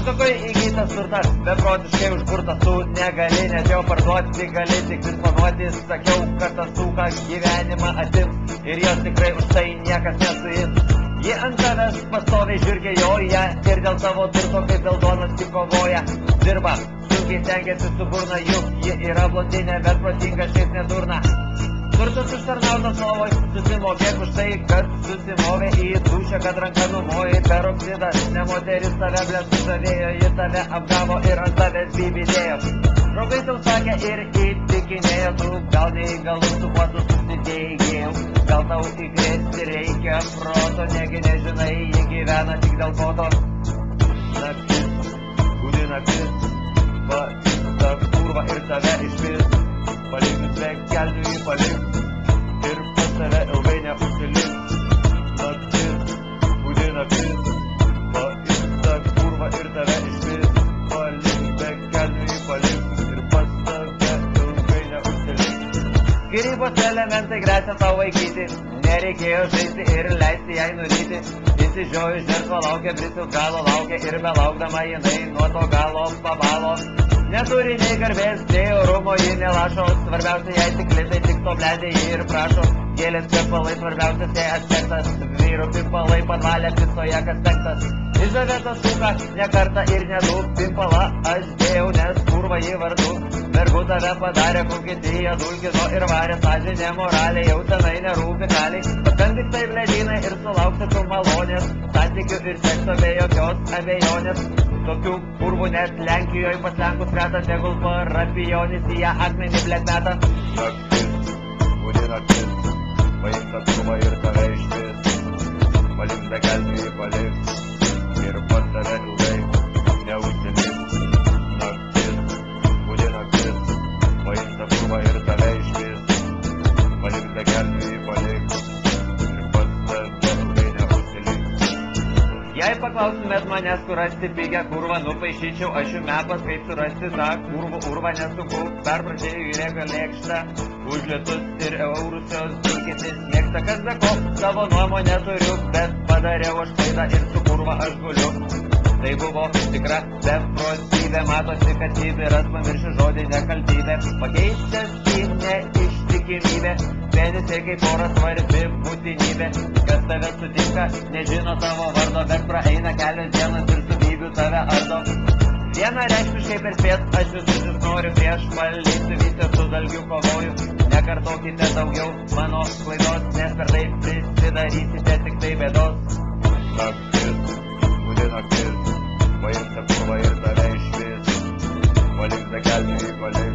Santuokoj įgytas turtas, beprotiškai užburtas, tu negali net jo parduoti, gali tik disponuoti. Sakiau, kad tas suka gyvenimą atims ir jos tikrai už tai niekas nesuims. Ji ant tavęs pastoviai žirgėjoja ir dėl savo turto kaip dėl duonos tik kovoja. Dirba, sunkiai stengiasi su burna, juk ji yra blondinė, bet protinga šiaip nedurna. Turtas užtarnautas lovoj, susimokėk už tai, kad susimovė į dušę, kad ranka numoji per oksidą. Ne moteris tave blės sužavėjo, ji tave apgavo ir ant tavęs bybidėjo. Draugai tau sakė ir įtikinėjo, tu gal neįgalus, su kuo tu susidėjai. Gal tau įkrėsti reikia proto, negi nežinai, ji gyvena tik dėl koto. Naktis, gūdi naktis, ta kurva ir tave išpis. Palik be kelnių jį palik ir pas tave ilgai neužsilik. Naktis, gūdi naktis, ta kurva ir tave išpis. Palik be kelnių jį palik ir pas tave ilgai neužsilik. Skyrybos elementai gresia tau vaikyti, nereikėjo žaisti ir leisti jai nuryti. Įsižiojus žertva laukia, britus galo laukia ir belaukdama jinai nuo to galo pabalo. Neturi nei garbės, nei orumo, ji nelašo, svarbiausia jai tik litai, tik to blendė jį ir prašo. Gėlės kvepalai, svarbiausias jai aspektas, vyrų pimpalai padvalė pistoje kas penktas. Izaveta suka, ne kartą ir ne du, pimpalą aš dėjau, nes kurva jį vardu. Vergu tave padarė, Vokietija dulkino ir varė, sąžinė moralė, jau senai nerūpi kaliai. Paskambik tai bledynai ir sulauksi tu malonės, santykių ir sekso be jokios abejonės. Tokių kurvų net Lenkijoje paslenkus reta, tegul parapijonis į ją akmenį blekmeta. Naktis, gūdi naktis, paimk tą kurvą ir tave išpis. Palik be kelnių jį palik ir pas tave ilgai neužsilik. Naktis, gūdi naktis, paimk tą kurvą ir tave išpis. Palik be kelnių jį palik ir pas tave ilgai neužsilik. Jei paklaustumėt manęs, kur rasti pigę kurvą, nupaišyčiau aš jų mepas, kaip surasti tą kurvų urvą, nesunku, perprašėjau į regą lėkštą, už lietus ir eurus jos dulkėtis mėgsta, kas be ko, savo nuomonę turiu, bet padariau aš klaidą ir su kurva aš guliu. Tai buvo tikra beprotybė, matosi, kad Sibiras pamiršė žodį nekaltybė, pakeitęs į neištikimybę, penisiai kaip oro svarbi būtinybė, kas tave sutinka, nežino tavo vardo, bet praeina kelios dienos ir subybių tave ardo. Vienareikšmiškai perspėt, aš visus noriu prieš palikti, visi su dalgiu kovoju, nekartokite daugiau mano klaidos, nes per tai prisidarysite tik tai bėdos. Naktis, gūdi naktis, paimk tą kurvą ir tave išvis, palik be kelnių jį palik.